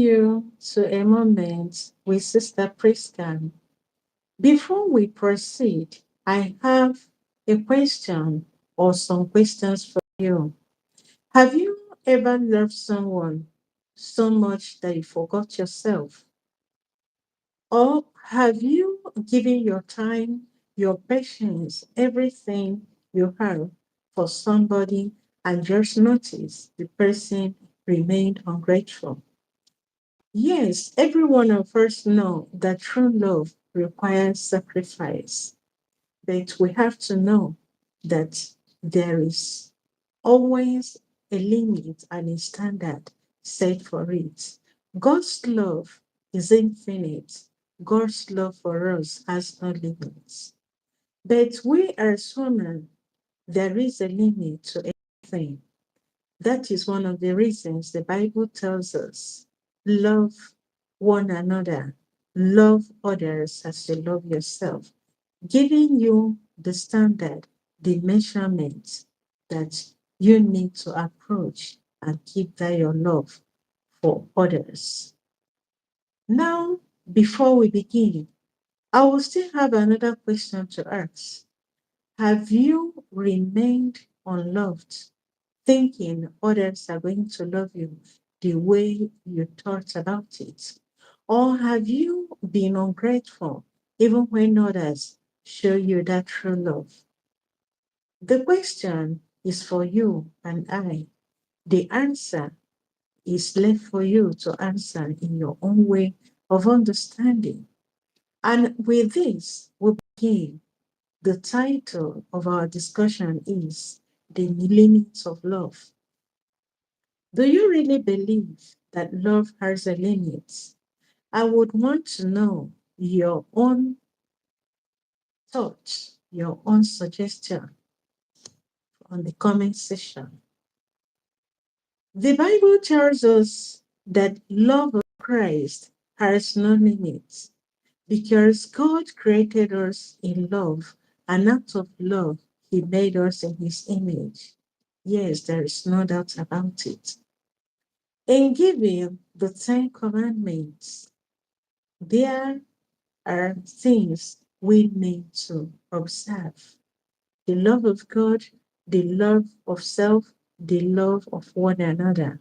you to a moment with Sister Prisca. Before we proceed, I have a question or some questions for you. Have you ever loved someone so much that you forgot yourself? Or have you given your time, your patience, everything you have for somebody and just noticed the person remained ungrateful? Yes, every one of us know that true love requires sacrifice, but we have to know that there is always a limit and a standard set for it. God's love is infinite. God's love for us has no limits. But we as human, there is a limit to everything. That is one of the reasons the Bible tells us love one another, love others as you love yourself, giving you the standard, the measurement that you need to approach and keep that your love for others. Now, before we begin, I will still have another question to ask. Have you remained unloved, thinking others are going to love you the way you thought about it? Or have you been ungrateful even when others show you that true love? The question is for you and I. The answer is left for you to answer in your own way of understanding. And with this, we begin. The title of our discussion is The Limits of Love. Do you really believe that love has a limit? I would want to know your own thoughts, your own suggestion on the comment section. The Bible tells us that love of Christ has no limits because God created us in love, and out of love, He made us in His image. Yes, there is no doubt about it. In giving the Ten Commandments, there are things we need to observe: the love of God, the love of self, the love of one another.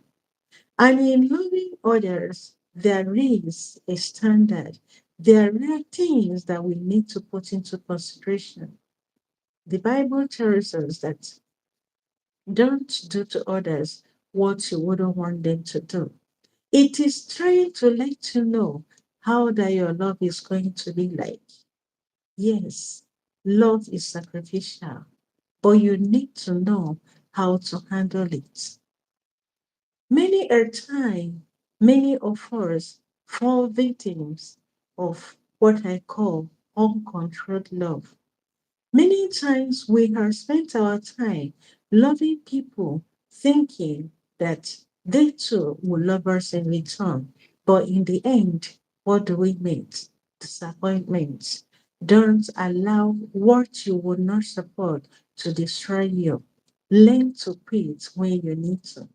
And in loving others, there is a standard. There are things that we need to put into consideration. The Bible tells us that don't do to others what you wouldn't want them to do. It is trying to let you know how that your love is going to be like. Yes, love is sacrificial, but you need to know how to handle it. Many a time, many of us fall victims of what I call uncontrolled love. Many times we have spent our time loving people, thinking that they too will love us in return. But in the end, what do we meet? Disappointment. Don't allow what you would not support to destroy you. Learn to quit when you need to.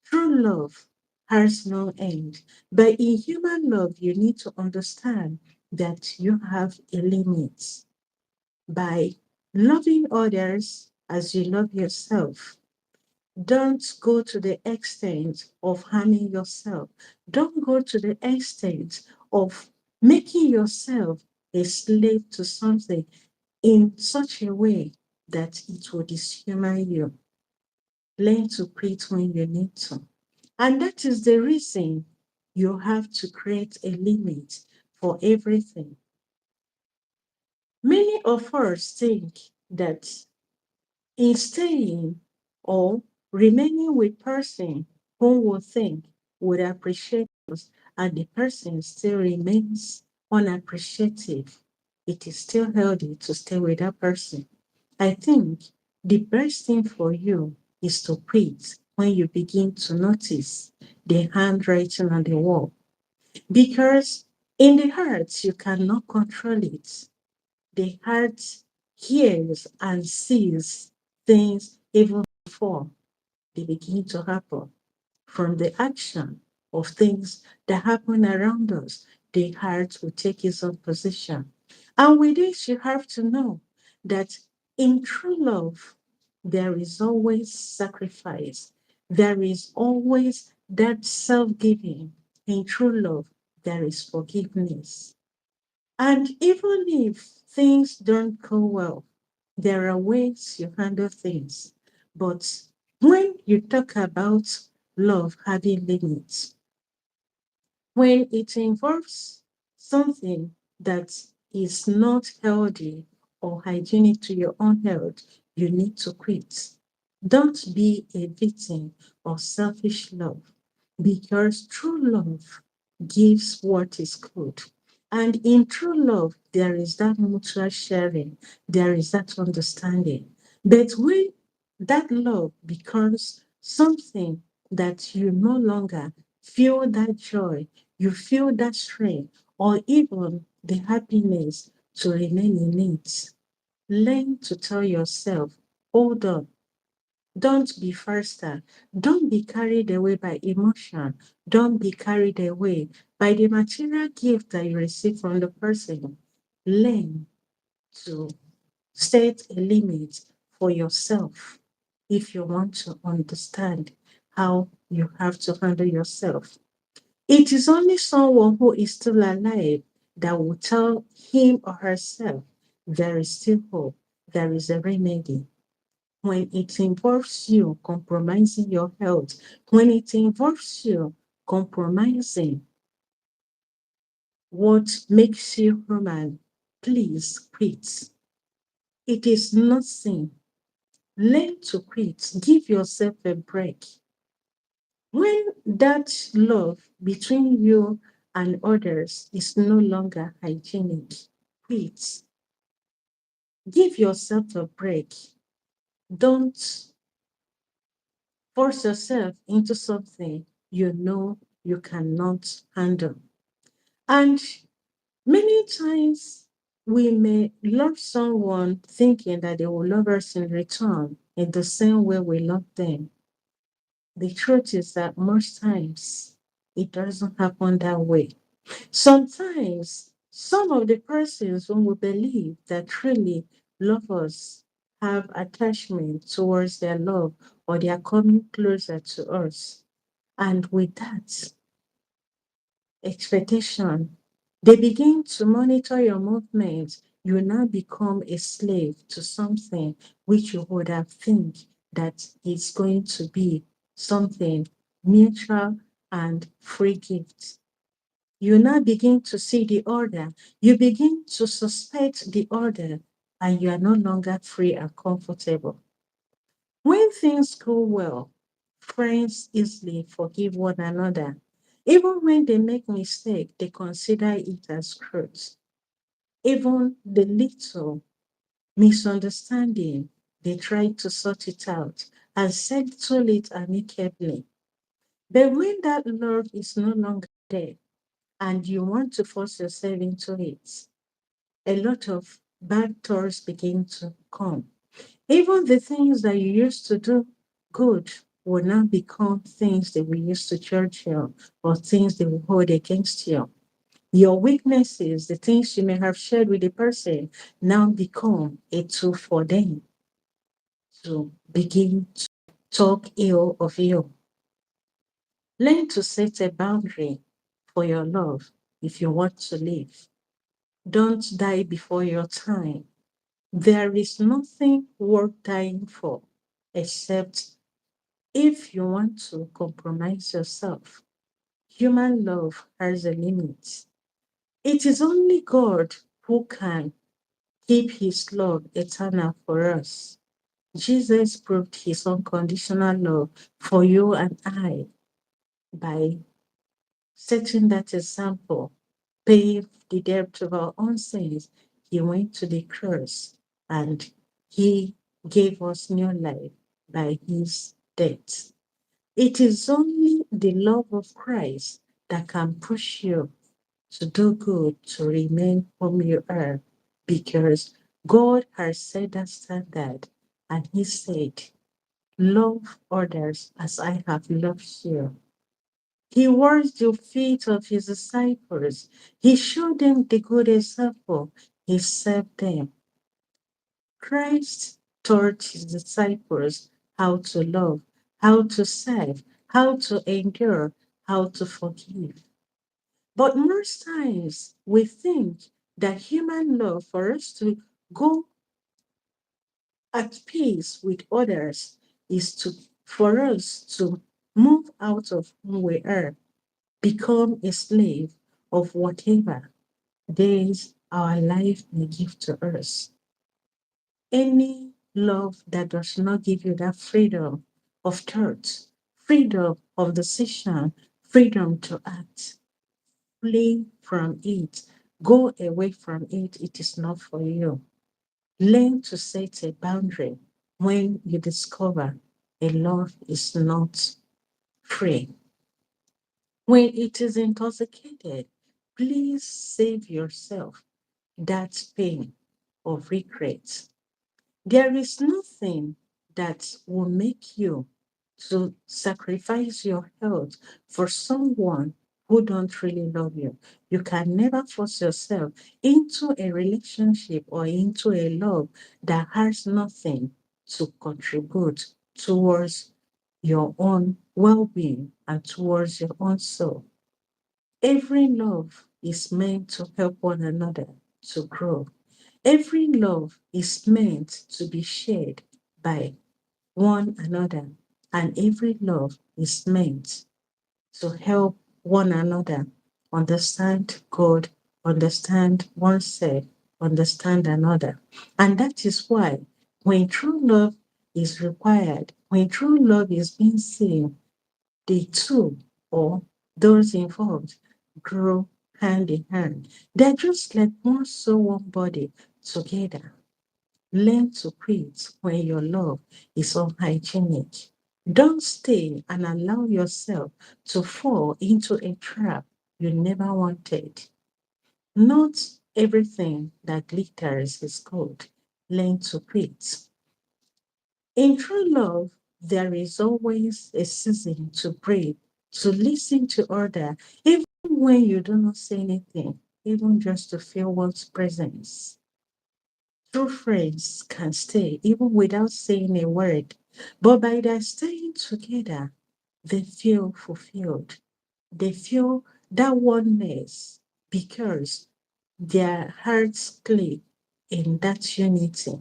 True love has no end. But in human love, you need to understand that you have a limit. By loving others as you love yourself, don't go to the extent of harming yourself. Don't go to the extent of making yourself a slave to something in such a way that it will dishumanize you. Learn to quit when you need to. And that is the reason you have to create a limit for everything. Many of us think that in staying or remaining with person whom we think would appreciate us and the person still remains unappreciative, it is still healthy to stay with that person. I think the best thing for you is to quit when you begin to notice the handwriting on the wall. Because in the heart, you cannot control it. The heart hears and sees things even before they begin to happen from the action. of things that happen around us, the heart will take its own position. And with this, you have to know that in true love, there is always sacrifice. There is always that self giving. In true love, there is forgiveness. And even if things don't go well, there are ways you handle things. But when you talk about love having limits, when it involves something that is not healthy or hygienic to your own health, you need to quit. Don't be a victim of selfish love because true love gives what is good. And in true love, there is that mutual sharing, there is that understanding. But when that love becomes something that you no longer feel that joy, you feel that strength, or even the happiness to remain in it, learn to tell yourself, hold on, don't be faster. Don't be carried away by emotion. Don't be carried away by the material gift that you receive from the person. Learn to set a limit for yourself if you want to understand how you have to handle yourself. It is only someone who is still alive that will tell him or herself there is still hope, there is a remedy. When it involves you compromising your health, when it involves you compromising what makes you human, please quit. It is not sin. Learn to quit. Give yourself a break. When that love between you and others is no longer hygienic, quit. Give yourself a break. Don't force yourself into something you know you cannot handle. And many times we may love someone thinking that they will love us in return in the same way we love them. The truth is that most times it doesn't happen that way. Sometimes some of the persons whom we believe that really love us have attachment towards their love or they are coming closer to us. And with that expectation, they begin to monitor your movements. You now become a slave to something which you would have think that is going to be something mutual and free gift. You now begin to see the order. You begin to suspect the order, and you are no longer free and comfortable. When things go well, friends easily forgive one another. Even when they make mistake, they consider it as growth. Even the little misunderstanding, they try to sort it out and settle it amicably. But when that love is no longer there and you want to force yourself into it, a lot of bad thoughts begin to come. Even the things that you used to do good will now become things that we used to judge you or things they will hold against you. Your weaknesses, the things you may have shared with the person, now become a tool for them to begin to talk ill of you. Learn to set a boundary for your love if you want to live. Don't die before your time. There is nothing worth dying for except if you want to compromise yourself. Human love has a limit. It is only God who can keep his love eternal for us. Jesus proved his unconditional love for you and I by setting that example, paying the debt of our own sins. He went to the cross and he gave us new life by his death. It is only the love of Christ that can push you to do good, to remain whom you are, because God has set that standard and He said, love others as I have loved you. He washed the feet of his disciples. He showed them the good example. He served them. Christ taught his disciples how to love, how to serve, how to endure, how to forgive. But most times we think that human love for us to go at peace with others is to for us to move out of who we are, become a slave of whatever days our life may give to us. Any love that does not give you that freedom of thought, freedom of decision, freedom to act, flee from it, go away from it, it is not for you. Learn to set a boundary when you discover a love is not free. When it is intoxicated, please save yourself that pain of regret. There is nothing that will make you to sacrifice your health for someone who don't really love you. You can never force yourself into a relationship or into a love that has nothing to contribute towards your own well-being and towards your own soul. Every love is meant to help one another to grow. Every love is meant to be shared by one another, and every love is meant to help one another understand God, understand oneself, understand another. And that is why when true love is required, when true love is being seen, the two or those involved grow hand in hand. They're just like one soul, one body together. Learn to quit when your love is unhygienic. Don't stay and allow yourself to fall into a trap you never wanted. Not everything that glitters is gold. Learn to quit. In true love, there is always a season to breathe, to listen to other, even when you do not say anything, even just to feel one's presence. True friends can stay even without saying a word, but by their staying together, they feel fulfilled. They feel that oneness because their hearts click in that unity.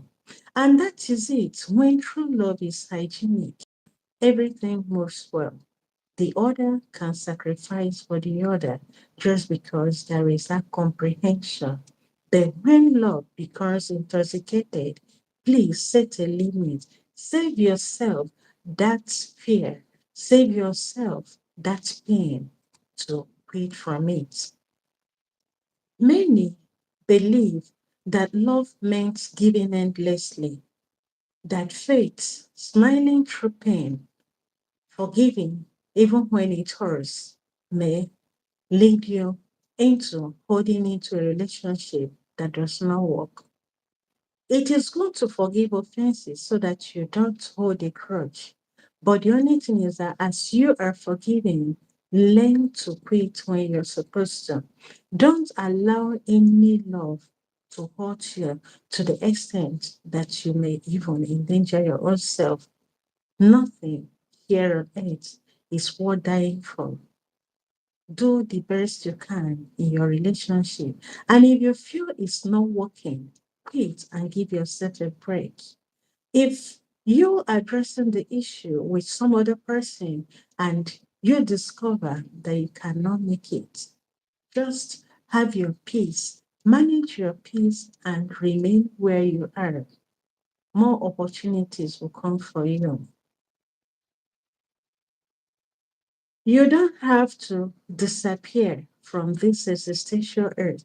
And that is it. When true love is hygienic, everything moves well. The other can sacrifice for the other just because there is that comprehension. But when love becomes intoxicated, please set a limit. Save yourself that fear. Save yourself that pain to quit from it. Many believe that love meant giving endlessly, that faith, smiling through pain, forgiving even when it hurts, may lead you into holding into a relationship that does not work. It is good to forgive offenses so that you don't hold a grudge. But the only thing is that as you are forgiving, learn to quit when you're supposed to. Don't allow any love to hurt you to the extent that you may even endanger your own self. Nothing here on earth is worth dying for. Do the best you can in your relationship. And if you feel it's not working, quit and give yourself a break. If you're addressing the issue with some other person and you discover that you cannot make it, just have your peace, manage your peace, and remain where you are. More opportunities will come for you. You don't have to disappear from this existential earth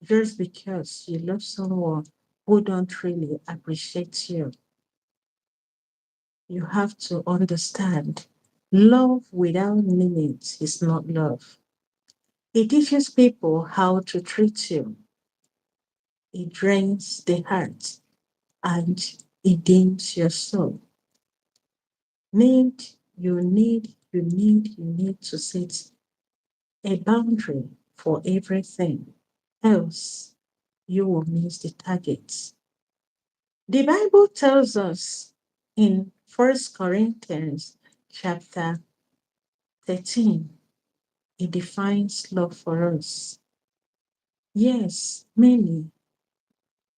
just because you love someone who don't really appreciate you. You have to understand love without limits is not love. It teaches people how to treat you. It drains the heart and it dims your soul. Need you need you need to set a boundary for everything, else you will miss the target. The Bible tells us in 1 Corinthians chapter 13, it defines love for us. Yes, many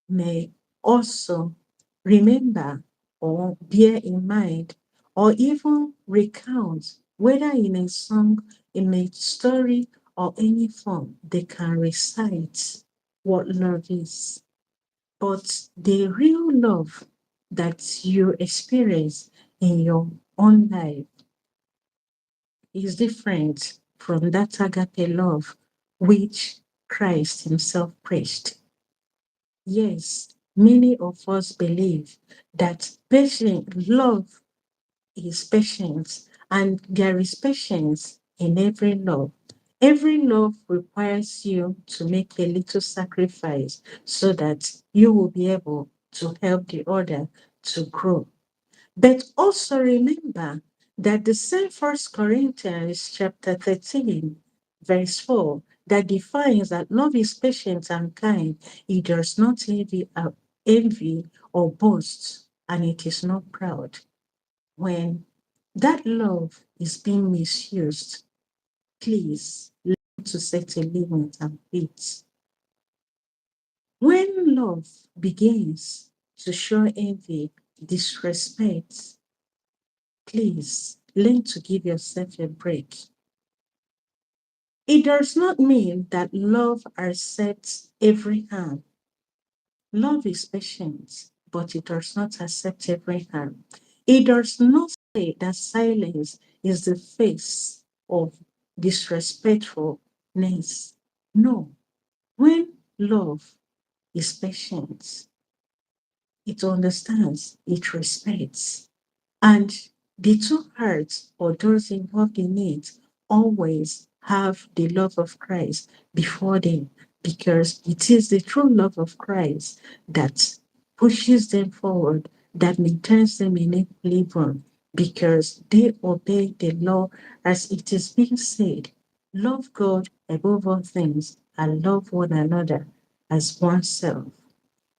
may also remember or bear in mind or even recount, whether in a song, in a story, or any form, they can recite what love is. But the real love that you experience in your own life is different from that agape love which Christ Himself preached. Yes, many of us believe that patient love is patience, and there is patience in every love. Every love requires you to make a little sacrifice so that you will be able to help the other to grow. But also remember that the same 1 Corinthians chapter 13, verse 4, that defines that love is patient and kind. It does not envy or boast, and it is not proud. When that love is being misused, please learn to set a limit and quit. When love begins to show envy, disrespect, please learn to give yourself a break. It does not mean that love accepts every harm. Love is patient, but it does not accept every harm. It does not say that silence is the face of disrespectfulness. No. When love is patient, it understands, it respects. And the two hearts or those involved in it always have the love of Christ before them, because it is the true love of Christ that pushes them forward, that maintains them in equilibrium, because they obey the law as it is being said. Love God above all things and love one another as oneself.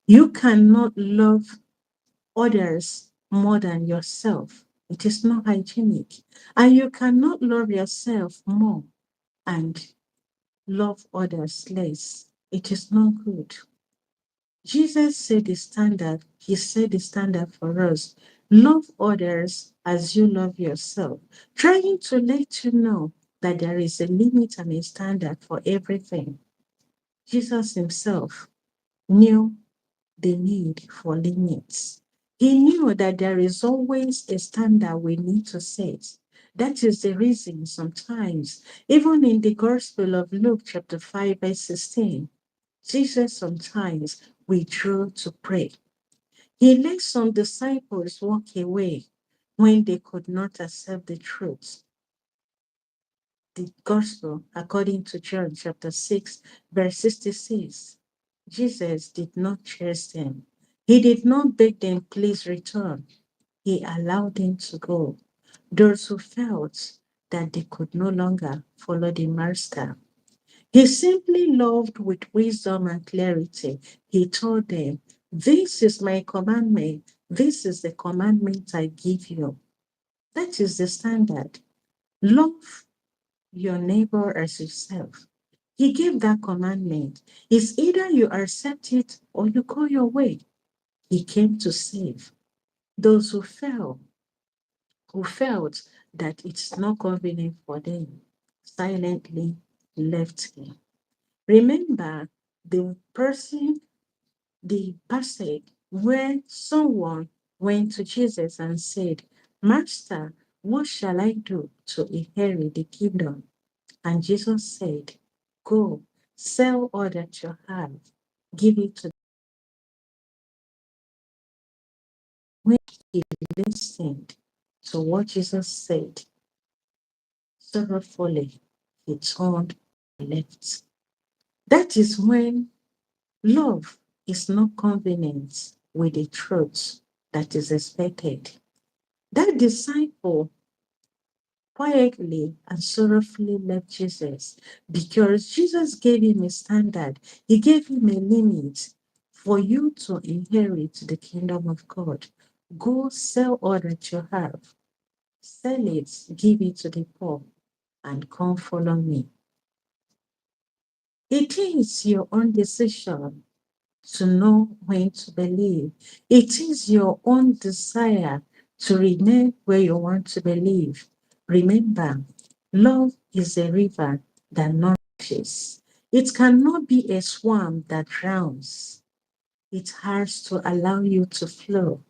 You cannot love others more than yourself. It is not hygienic. And you cannot love yourself more and love others less. It is not good. Jesus said the standard, He set the standard for us. Love others as you love yourself, trying to let you know that there is a limit and a standard for everything. Jesus Himself knew the need for limits. He knew that there is always a standard we need to set. That is the reason sometimes, even in the Gospel of Luke, chapter 5, verse 16, Jesus sometimes withdrew to pray. He let some disciples walk away when they could not accept the truth. The Gospel, according to John, chapter 6, verse 66. Jesus did not chase them. He did not beg them, please return. He allowed them to go. Those who felt that they could no longer follow the Master. He simply loved with wisdom and clarity. He told them, this is my commandment. This is the commandment I give you. That is the standard. Love your neighbor as yourself. He gave that commandment. It's either you accept it or you go your way. He came to save those who felt that it's not convenient for them, silently left him. Remember the passage where someone went to Jesus and said, Master, what shall I do to inherit the kingdom? And Jesus said, go, sell all that you have, give it to. When he listened to what Jesus said, sorrowfully he turned left. That is when love is not convenient with the truth that is expected. That disciple quietly and sorrowfully left Jesus because Jesus gave him a standard. He gave him a limit for you to inherit the kingdom of God. Go sell all that you have, sell it, give it to the poor, and come follow me. It is your own decision to know when to believe. It is your own desire to remain where you want to believe. Remember, love is a river that nourishes. It cannot be a swamp that drowns. It has to allow you to flow.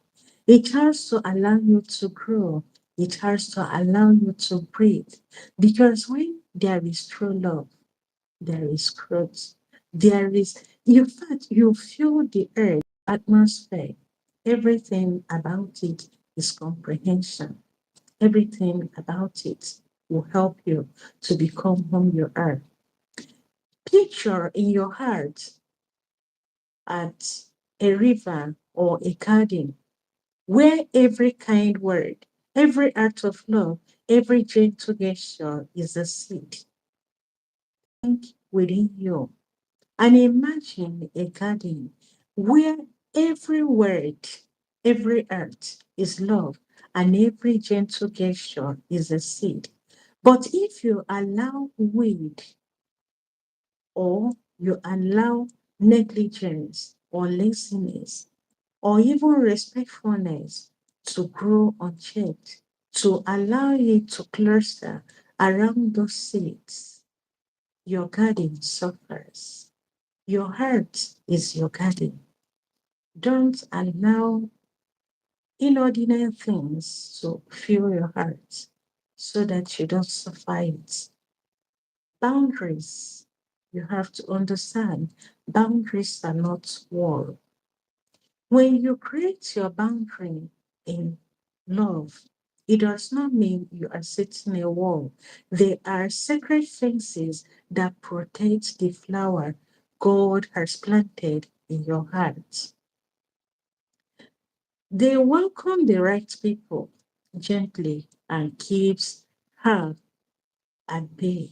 It has to allow you to grow. It has to allow you to breathe. Because when there is true love, there is growth. There is, in fact, you feel the earth, atmosphere. Everything about it is comprehension. Everything about it will help you to become whom you are. Picture in your heart at a river or a garden where every kind word, every act of love, every gentle gesture is a seed. Think within you and imagine a garden where every word, every act is love, and every gentle gesture is a seed. But if you allow weed or you allow negligence or laziness or even respectfulness to grow unchecked, to allow it to cluster around those seeds, your garden suffers. Your heart is your garden. Don't allow inordinate things to fill your heart so that you don't suffer it. Boundaries, you have to understand, boundaries are not wall. When you create your boundary in love, it does not mean you are setting a wall. They are sacred fences that protect the flower God has planted in your heart. They welcome the right people gently and keeps her at bay.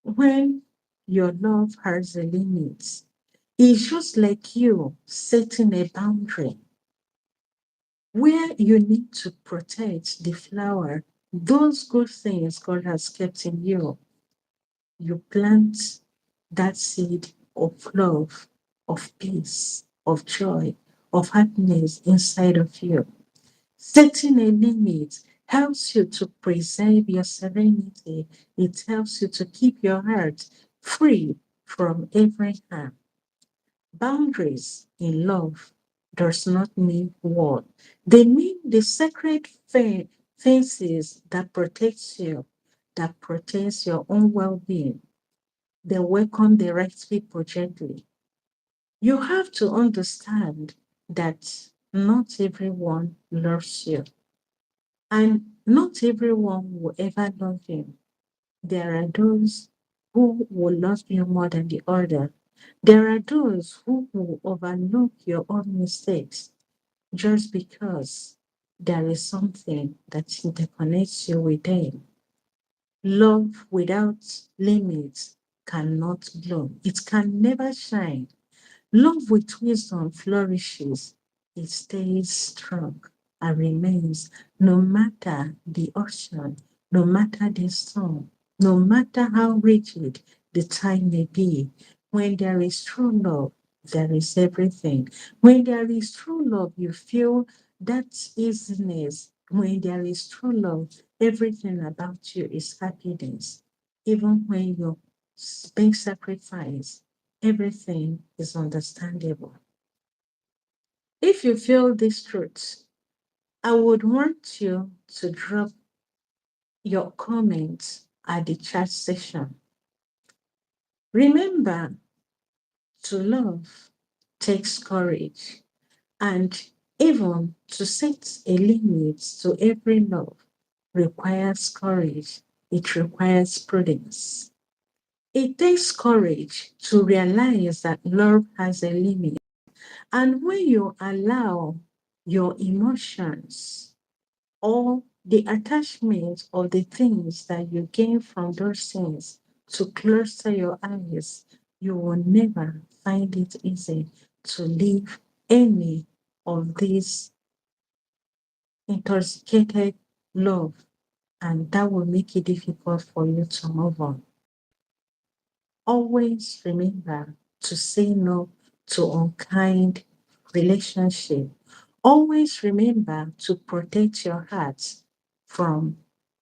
When your love has a limit, it's just like you setting a boundary where you need to protect the flower, those good things God has kept in you. You plant that seed of love, of peace, of joy, of happiness inside of you. Setting a limit helps you to preserve your serenity. It helps you to keep your heart free from every harm. Boundaries in love does not mean war. They mean the sacred fences that protects you, that protects your own well-being. They welcome the right people gently. You have to understand that not everyone loves you. And not everyone will ever love you. There are those who will love you more than the other. There are those who will overlook your own mistakes just because there is something that interconnects you with them. Love without limits cannot bloom. It can never shine. Love with wisdom flourishes. It stays strong and remains no matter the ocean, no matter the storm, no matter how rigid the time may be. When there is true love, there is everything. When there is true love, you feel that easiness. When there is true love, everything about you is happiness. Even when you make sacrifice, everything is understandable. If you feel this truth, I would want you to drop your comments at the chat session. Remember, to love takes courage, and even to set a limit to every love requires courage. It requires prudence. It takes courage to realize that love has a limit. And when you allow your emotions or the attachment of the things that you gain from those things to cluster your eyes, you will never find it easy to leave any of these intoxicated love, and that will make it difficult for you to move on. Always remember to say no to unkind relationship. Always remember to protect your heart from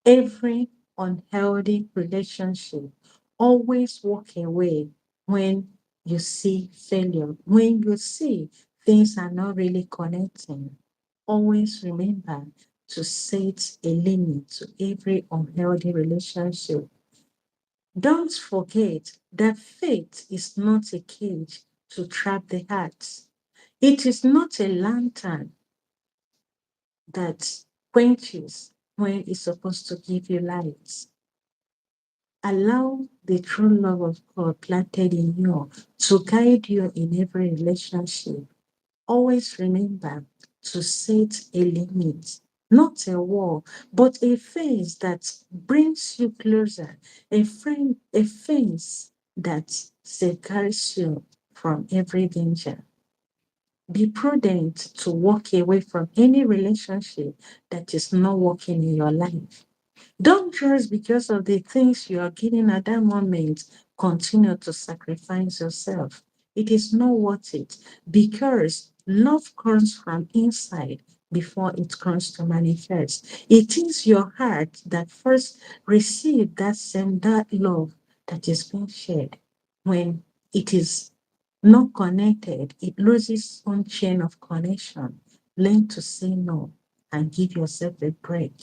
every unhealthy relationship. Always walk away when you see failure, when you see things are not really connecting. Always remember to set a limit to every unhealthy relationship. Don't forget that faith is not a cage to trap the heart. It is not a lantern that quenches when it's supposed to give you light. Allow the true love of God planted in you to guide you in every relationship. Always remember to set a limit, not a wall, but a fence that brings you closer, a fence that safeguards you from every danger. Be prudent to walk away from any relationship that is not working in your life. Don't just because of the things you are getting at that moment, continue to sacrifice yourself. It is not worth it because love comes from inside before it comes to manifest. It is your heart that first receives that love that is being shared. When it is not connected, it loses its own chain of connection. Learn to say no and give yourself a break.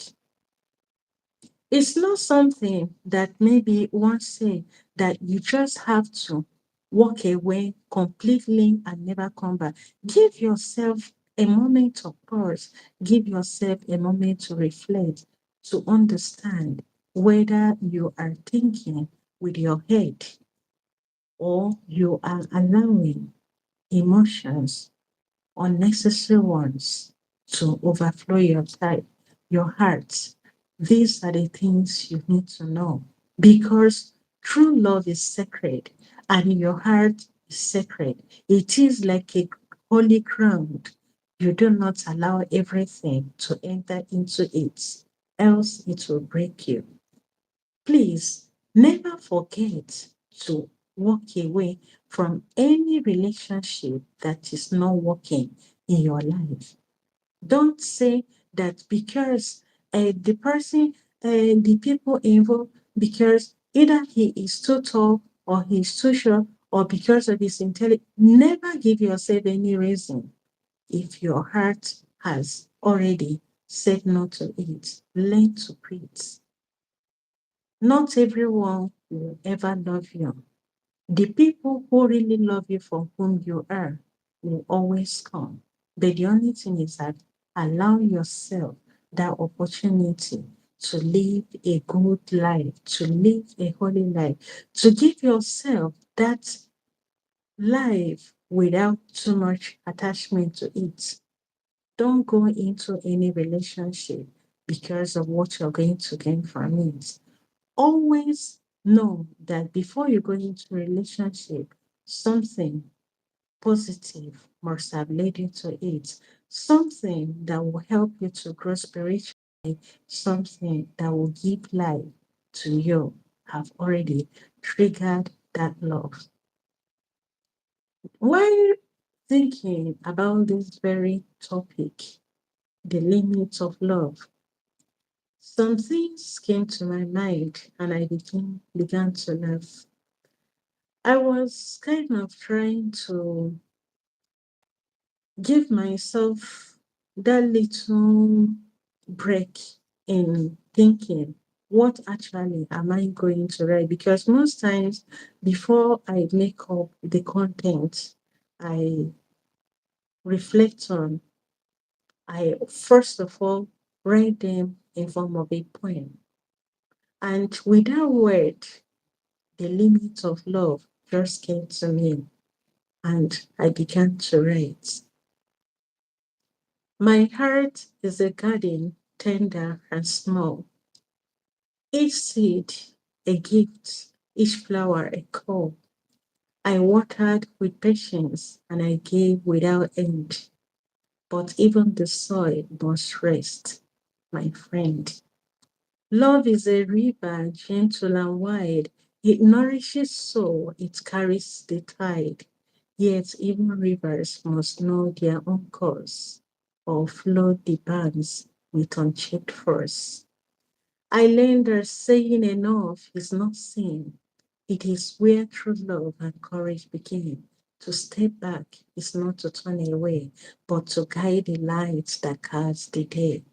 It's not something that maybe one say that you just have to walk away completely and never come back. Give yourself a moment of pause. Give yourself a moment to reflect, to understand whether you are thinking with your head or you are allowing emotions, unnecessary ones, to overflow your type, your heart. These are the things you need to know because true love is sacred and your heart is sacred. It is like a holy ground. You do not allow everything to enter into it, else it will break you. Please never forget to walk away from any relationship that is not working in your life. Don't say that because the person, the people involved, because either he is too tall or he's too short or because of his intelligence. Never give yourself any reason if your heart has already said no to it. Learn to quit. Not everyone will ever love you. The people who really love you for whom you are will always come. But the only thing is that allow yourself that opportunity to live a good life, to live a holy life, to give yourself that life without too much attachment to it. Don't go into any relationship because of what you're going to gain from it. Always know that before you go into a relationship, something positive must have led you to it. Something that will help you to grow spiritually, something that will give life to you have already triggered that love. While thinking about this very topic, the limits of love, some things came to my mind and I began to laugh. I was kind of trying to give myself that little break in thinking, what actually am I going to write? Because most times before I make up the content I reflect on, I first of all write them in form of a poem. And with that word, the limit of love just came to me and I began to write. My heart is a garden tender and small. Each seed a gift, each flower a call. I watered with patience and I gave without end. But even the soil must rest, my friend. Love is a river, gentle and wide. It nourishes soul, it carries the tide. Yet even rivers must know their own course, or flood the banks with unchecked force. I learned that saying enough is not sin. It is where true love and courage begin. To step back is not to turn away, but to guide the light that casts the day.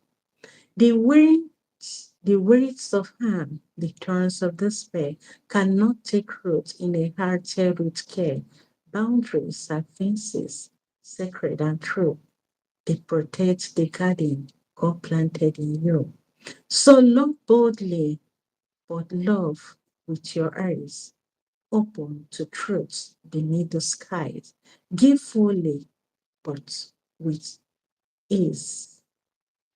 The weights of harm, the thorns of despair, cannot take root in a heart held with care. Boundaries are fences, sacred and true. They protect the garden God planted in you. So love boldly, but love with your eyes open to truth beneath the skies. Give fully, but with ease.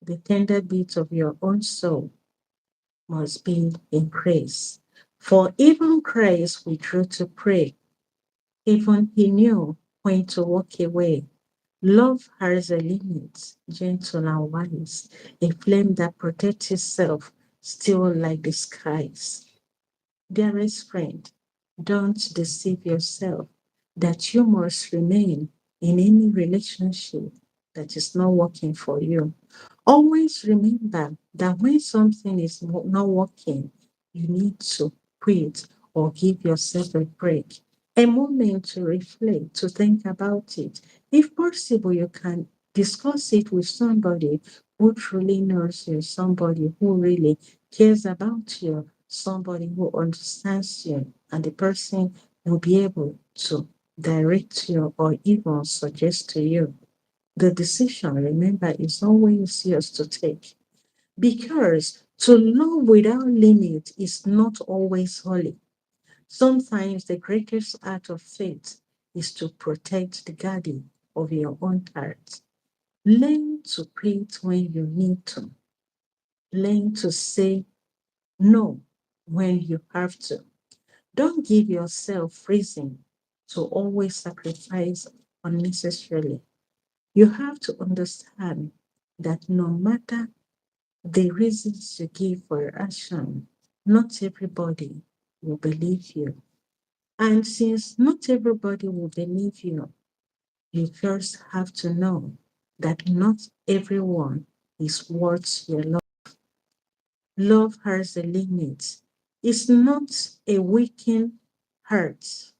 The tender beat of your own soul must be in praise. For even Christ withdrew to pray. Even he knew when to walk away. Love has a limit, gentle and wise, a flame that protects itself, still like the skies. Dearest friend, don't deceive yourself that you must remain in any relationship that is not working for you. Always remember that when something is not working, you need to quit or give yourself a break, a moment to reflect, to think about it. If possible, you can discuss it with somebody who truly knows you, somebody who really cares about you, somebody who understands you, and the person will be able to direct you or even suggest to you. The decision, remember, is always yours to take. Because to love without limit is not always holy. Sometimes the greatest act of faith is to protect the garden of your own heart. Learn to quit when you need to. Learn to say no when you have to. Don't give yourself reason to always sacrifice unnecessarily. You have to understand that no matter the reasons you give for your action, not everybody will believe you. And since not everybody will believe you, you first have to know that not everyone is worth your love. Love has a limit. It's not a weakened heart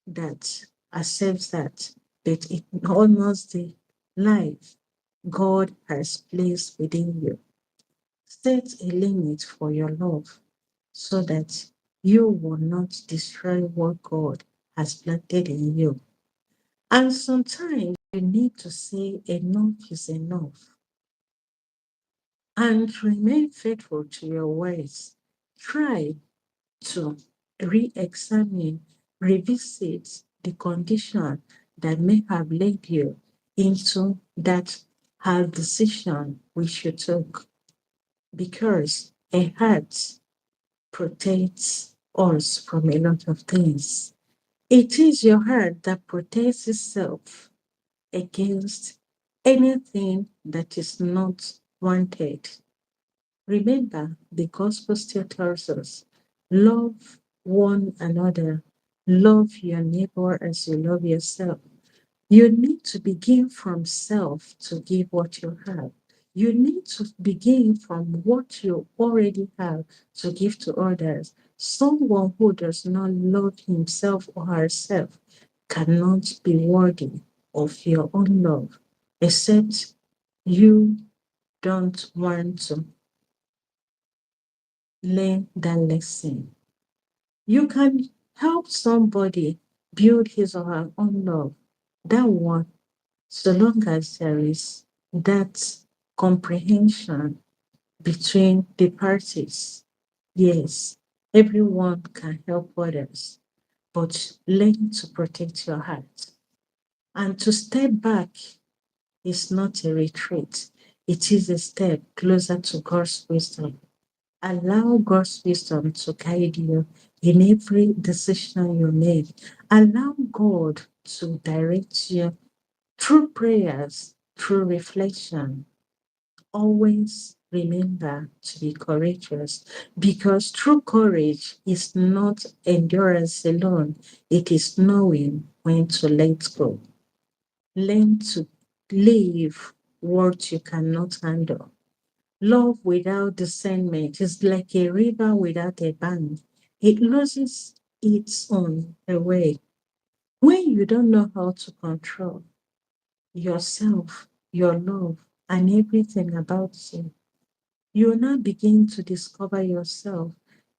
that accepts that, but it honors the life God has placed within you. Set a limit for your love so that you will not destroy what God has planted in you. And sometimes you need to say enough is enough and remain faithful to your words. Try to re examine, revisit the condition that may have led you into that hard decision which you took. Because a heart protects us from a lot of things. It is your heart that protects itself against anything that is not wanted. Remember, the gospel still tells us love one another, love your neighbor as you love yourself. You need to begin from self to give what you have. You need to begin from what you already have to give to others. Someone who does not love himself or herself cannot be worthy of your own love, except you don't want to learn that lesson. You can help somebody build his or her own love. That one, so long as there is that comprehension between the parties. Yes, everyone can help others, but learn to protect your heart. And to step back is not a retreat. It is a step closer to God's wisdom. Allow God's wisdom to guide you in every decision you make. Allow God to direct you through prayers, through reflection. Always remember to be courageous, because true courage is not endurance alone, it is knowing when to let go. Learn to leave what you cannot handle. Love without discernment is like a river without a bank. It loses its own way. When you don't know how to control yourself, your love, and everything about you, you will now begin to discover yourself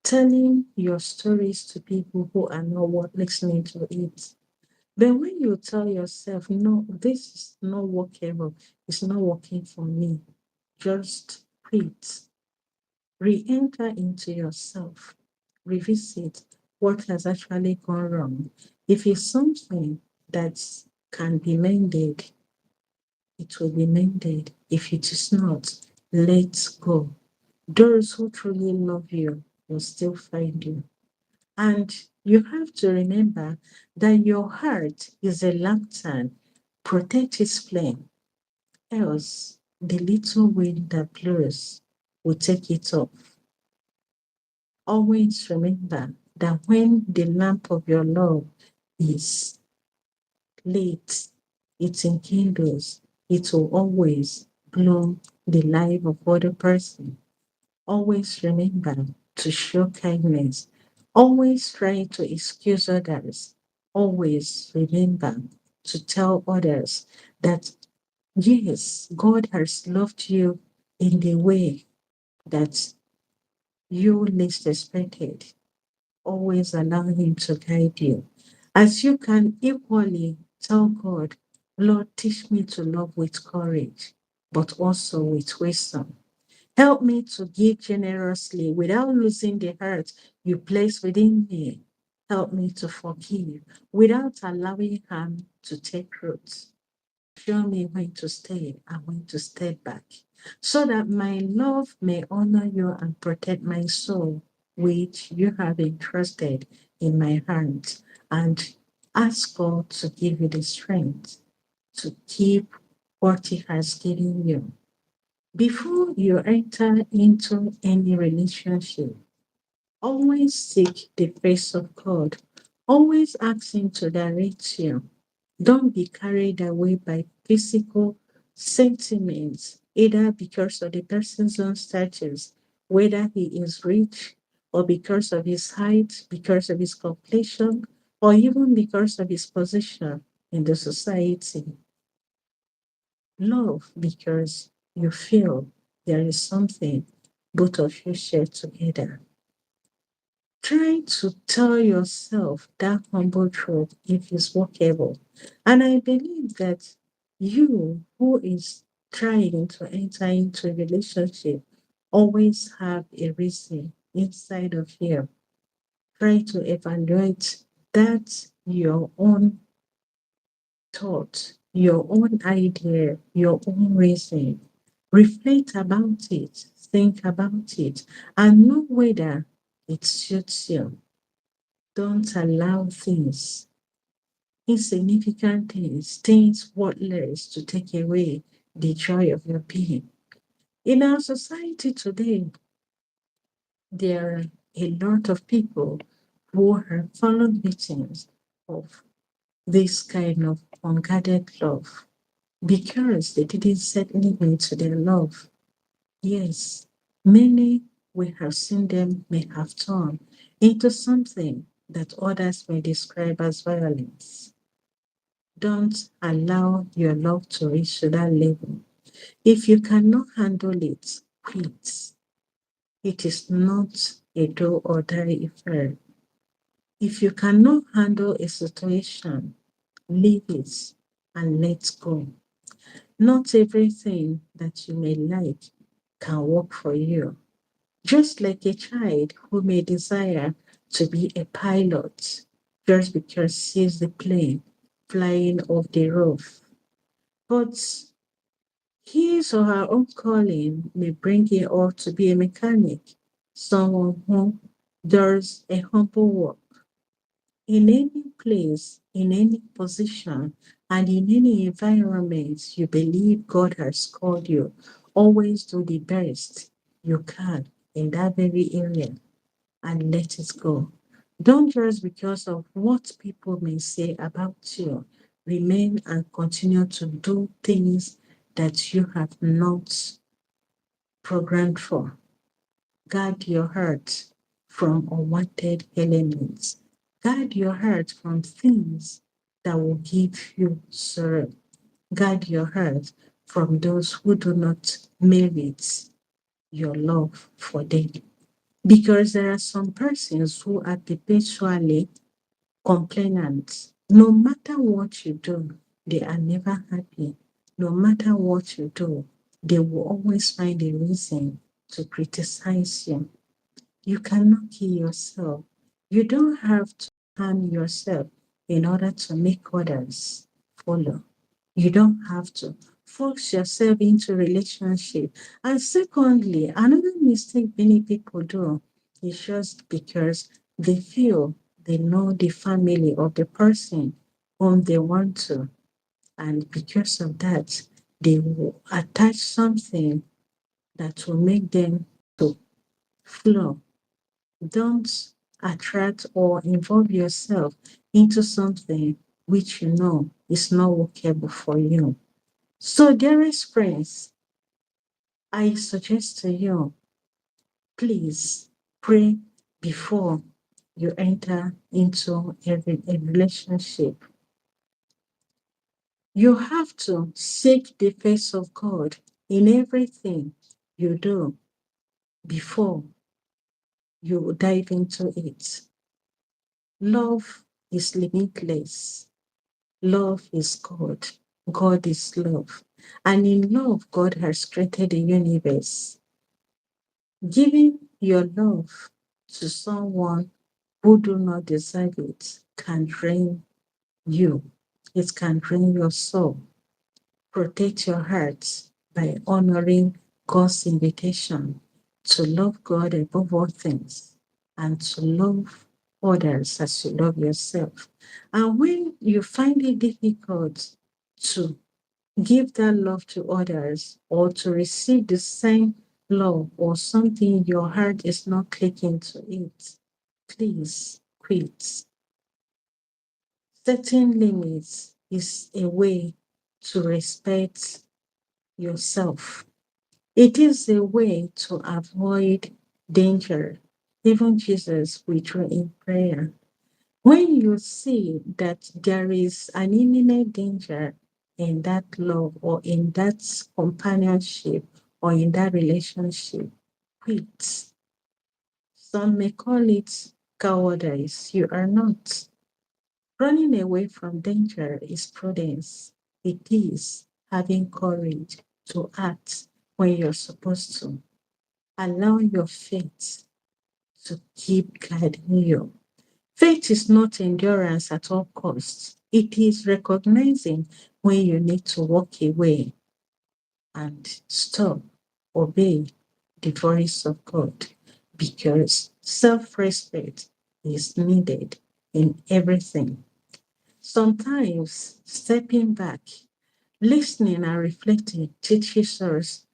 telling your stories to people who are not listening to it. But when you tell yourself, no, this is not workable, it's not working for me, just quit. Re-enter into yourself, revisit what has actually gone wrong. If it's something that can be mended, it will be mended. If it is not, let go. Those who truly love you will still find you. And you have to remember that your heart is a lantern. Protect its flame, else the little wind that blows will take it off. Always remember that when the lamp of your love is lit, it enkindles, it will always glow the life of other person. Always remember to show kindness. Always try to excuse others. Always remember to tell others that yes, God has loved you in the way that you least expected. Always allow Him to guide you. As you can equally tell God, Lord, teach me to love with courage, but also with wisdom. Help me to give generously without losing the heart you place within me. Help me to forgive without allowing harm to take root. Show me when to stay and when to step back, so that my love may honor you and protect my soul, which you have entrusted in my hands. And ask God to give you the strength to keep what He has given you. Before you enter into any relationship, always seek the face of God. Always ask Him to direct you. Don't be carried away by physical sentiments, either because of the person's own status, whether he is rich, or because of his height, because of his complexion, or even because of his position in the society. Love because you feel there is something both of you share together. Try to tell yourself that humble truth if it's workable. And I believe that you who is trying to enter into a relationship always have a reason inside of you. Try to evaluate that your own thought, your own idea, your own reason. Reflect about it, think about it, and know whether it suits you. Don't allow things, insignificant things, things worthless to take away the joy of your being. In our society today, there are a lot of people who have fallen victims of this kind of unguarded love because they didn't set limit to their love. Yes, many we have seen them may have turned into something that others may describe as violence. Don't allow your love to reach to that level. If you cannot handle it, quit. It is not a do or die affair. If you cannot handle a situation, leave it and let go. Not everything that you may like can work for you. Just like a child who may desire to be a pilot just because sees the plane flying off the roof. But His or her own calling may bring you up to be a mechanic, someone who does a humble work. In any place, in any position, and in any environment you believe God has called you, always do the best you can in that very area and let it go. Don't just because of what people may say about you, remain and continue to do things that you have not programmed for. Guard your heart from unwanted elements. Guard your heart from things that will give you sorrow. Guard your heart from those who do not merit your love for them. Because there are some persons who are perpetually complainants. No matter what you do, they are never happy. No matter what you do, they will always find a reason to criticize you. You cannot kill yourself. You don't have to harm yourself in order to make others follow. You don't have to force yourself into relationship. And secondly, another mistake many people do is just because they feel they know the family of the person whom they want to. And because of that, they will attach something that will make them to flow. Don't attract or involve yourself into something which you know is not workable for you. So, dearest friends, I suggest to you, please pray before you enter into a relationship. You have to seek the face of God in everything you do before you dive into it. Love is limitless. Love is God. God is love. And in love, God has created the universe. Giving your love to someone who do not deserve it can drain you. It can drain your soul. Protect your heart by honoring God's invitation to love God above all things and to love others as you love yourself. And when you find it difficult to give that love to others or to receive the same love or something your heart is not clicking to it, please quit. Setting limits is a way to respect yourself. It is a way to avoid danger. Even Jesus withdrew in prayer. When you see that there is an imminent danger in that love or in that companionship or in that relationship, quit. Some may call it cowardice. You are not. Running away from danger is prudence. It is having courage to act when you're supposed to. Allow your faith to keep guiding you. Faith is not endurance at all costs. It is recognizing when you need to walk away and stop, obey the voice of God, because self respect is needed in everything. Sometimes stepping back, listening, and reflecting teaches us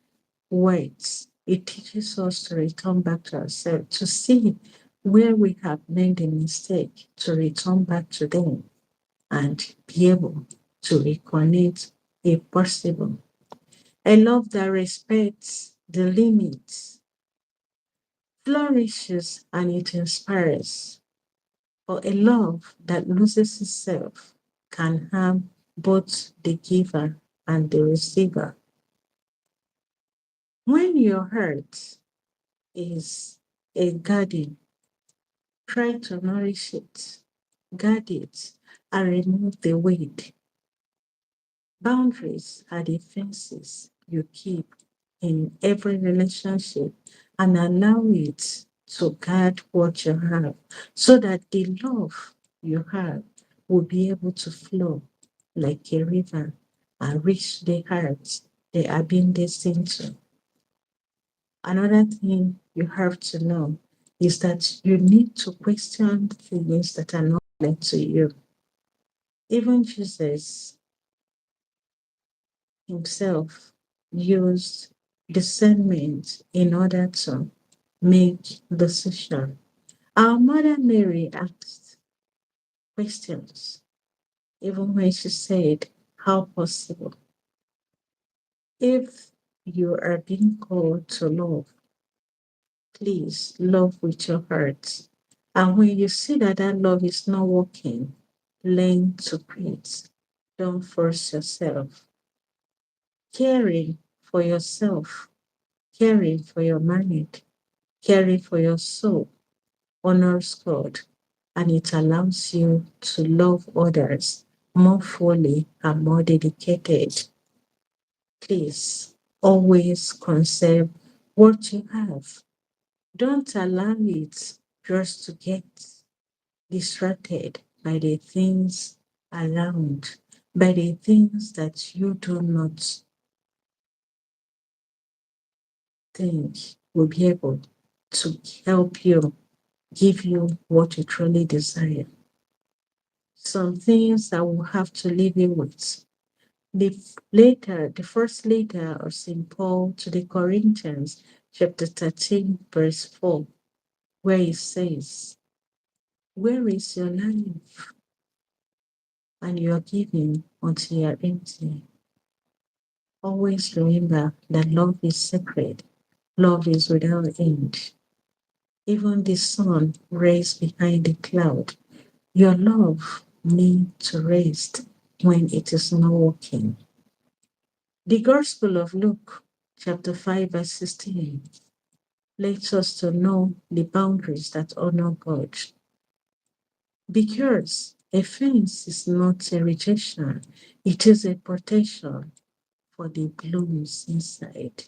words. It teaches us to return back to ourselves, to see where we have made a mistake, to return back to them and be able to reconnect if possible. A love that respects the limits flourishes and it inspires. For a love that loses itself can harm both the giver and the receiver. When your heart is a garden, try to nourish it, guard it, and remove the weed. Boundaries are the fences you keep in every relationship and allow it to guard what you have so that the love you have will be able to flow like a river and reach the heart they are being destined to. Another thing you have to know is that you need to question things that are not led to you. Even Jesus himself used discernment in order to make decision. Our Mother Mary asked questions, even when she said, how possible? If you are being called to love, please love with your heart. And when you see that that love is not working, learn to quit. Don't force yourself. Caring for yourself, caring for your marriage, caring for your soul honors God, and it allows you to love others more fully and more dedicated. Please always conserve what you have. Don't allow it just to get distracted by the things around, by the things that you do not think will be able to help you, give you what you truly desire. Some things I will have to leave you with. The first letter of St. Paul to the Corinthians, chapter 13, verse 4, where it says, where is your life? And you are giving until you are empty. Always remember that love is sacred. Love is without end. Even the sun raised behind the cloud. Your love needs to rest when it is not working. The Gospel of Luke, chapter 5, verse 16, lets us to know the boundaries that honor God. Because a fence is not a rejection, it is a protection for the blooms inside.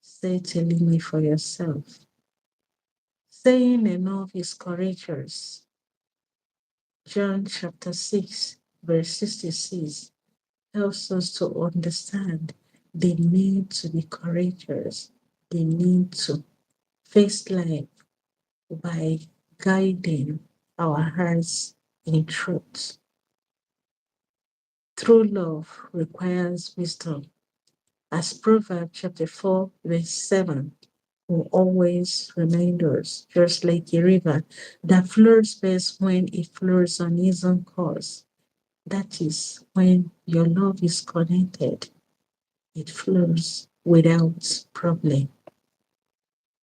Set a limit for yourself. Saying enough is courageous. John chapter 6, verse 66 helps us to understand the need to be courageous, the need to face life by guiding our hearts in truth. True love requires wisdom. As Proverbs chapter 4, verse 7 will always remind us, just like a river that flows best when it flows on its own course. That is when your love is connected, it flows without problem.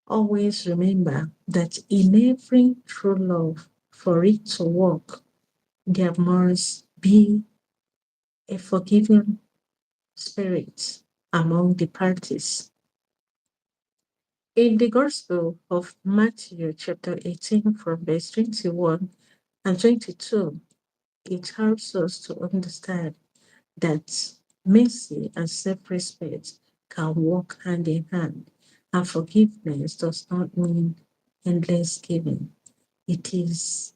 Always remember that in every true love, for it to work, there must be a forgiving spirit among the parties. In the Gospel of Matthew, chapter 18, from verse 21 and 22, it helps us to understand that mercy and self-respect can walk hand in hand, and forgiveness does not mean endless giving. It is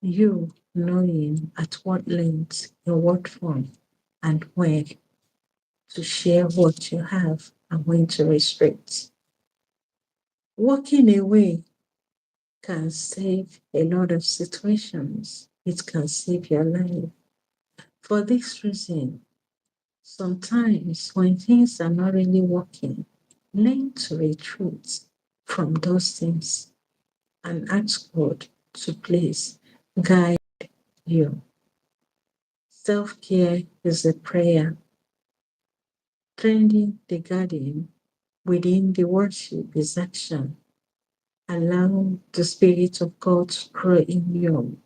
you knowing at what length, in what form, and where to share what you have and when to restrict. Walking away can save a lot of situations. It can save your life. For this reason, sometimes when things are not really working, learn to retreat from those things and ask God to please guide you. Self-care is a prayer. Tending the garden within the worship is action. Allow the Spirit of God to grow in you.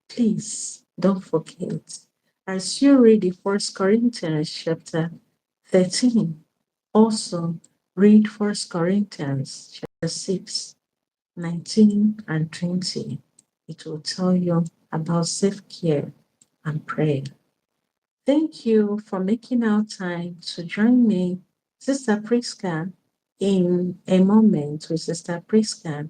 Please don't forget, as you read the First Corinthians chapter 13, also read First Corinthians chapter 6, 19 and 20. It will tell you about self-care and prayer. Thank you for making out time to join me, Sister Prisca, in a moment with Sister Prisca.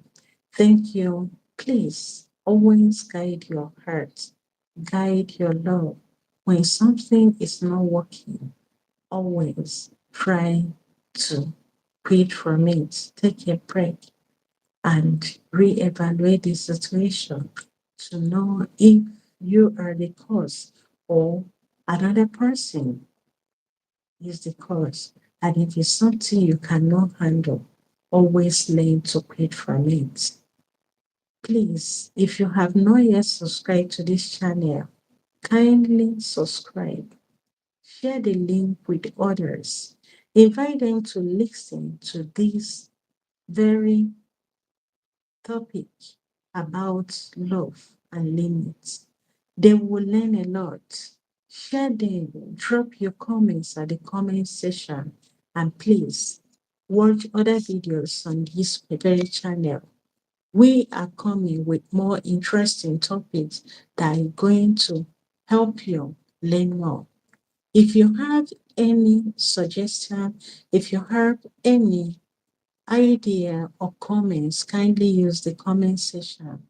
Thank you. Please always guide your heart, guide your love. When something is not working, always try to quit from it. Take a break and reevaluate the situation to know if you are the cause or another person is the cause. And if it's something you cannot handle, always learn to quit from it. Please, if you have not yet subscribed to this channel, kindly subscribe. Share the link with others. Invite them to listen to this very topic about love and limits. They will learn a lot. Share them, drop your comments at the comment section, and please watch other videos on this very channel. We are coming with more interesting topics that are going to help you learn more. If you have any suggestion, if you have any idea or comments, kindly use the comment section.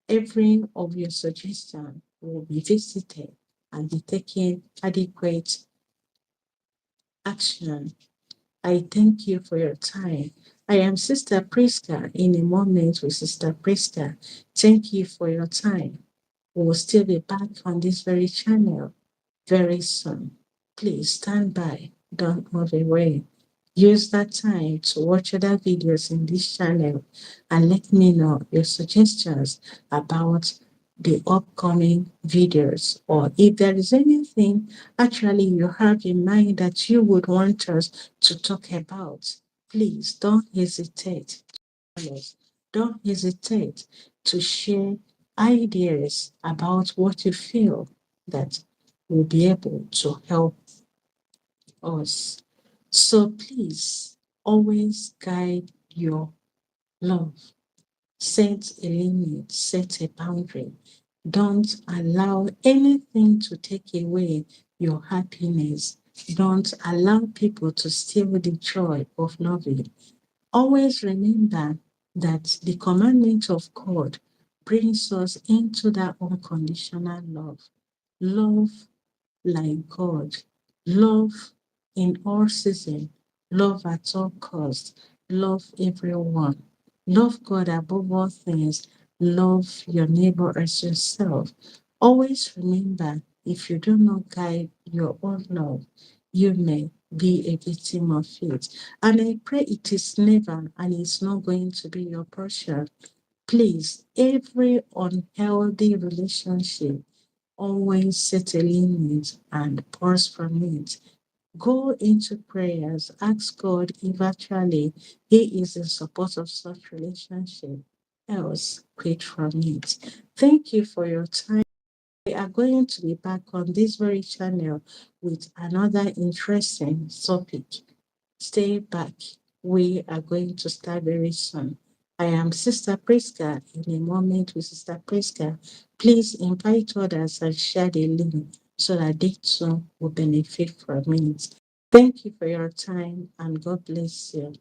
Every of your suggestions will be visited and be taken adequate action. I thank you for your time. I am Sister Prisca in a moment with Sister Prisca. Thank you for your time. We will still be back on this very channel very soon. Please stand by, don't move away. Use that time to watch other videos in this channel and let me know your suggestions about the upcoming videos, or if there is anything actually you have in mind that you would want us to talk about. Please don't hesitate. Don't hesitate to share ideas about what you feel that will be able to help us. So please always guide your love. Set a limit, set a boundary. Don't allow anything to take away your happiness. Don't allow people to steal the joy of loving. Always remember that the commandment of God brings us into that unconditional love. Love like God. Love in all season. Love at all cost. Love everyone. Love God above all things. Love your neighbor as yourself. Always remember, if you do not guide your own love, you may be a victim of it. And I pray it is never and it's not going to be your portion. Please, every unhealthy relationship, always set a limit and pause from it. Go into prayers, ask God if actually He is in support of such relationship. Else, quit from it. Thank you for your time. We are going to be back on this very channel with another interesting topic. Stay back. We are going to start very soon. I am Sister Prisca. In a moment with Sister Prisca, please invite others and share the link so that they too will benefit from it. Thank you for your time and God bless you.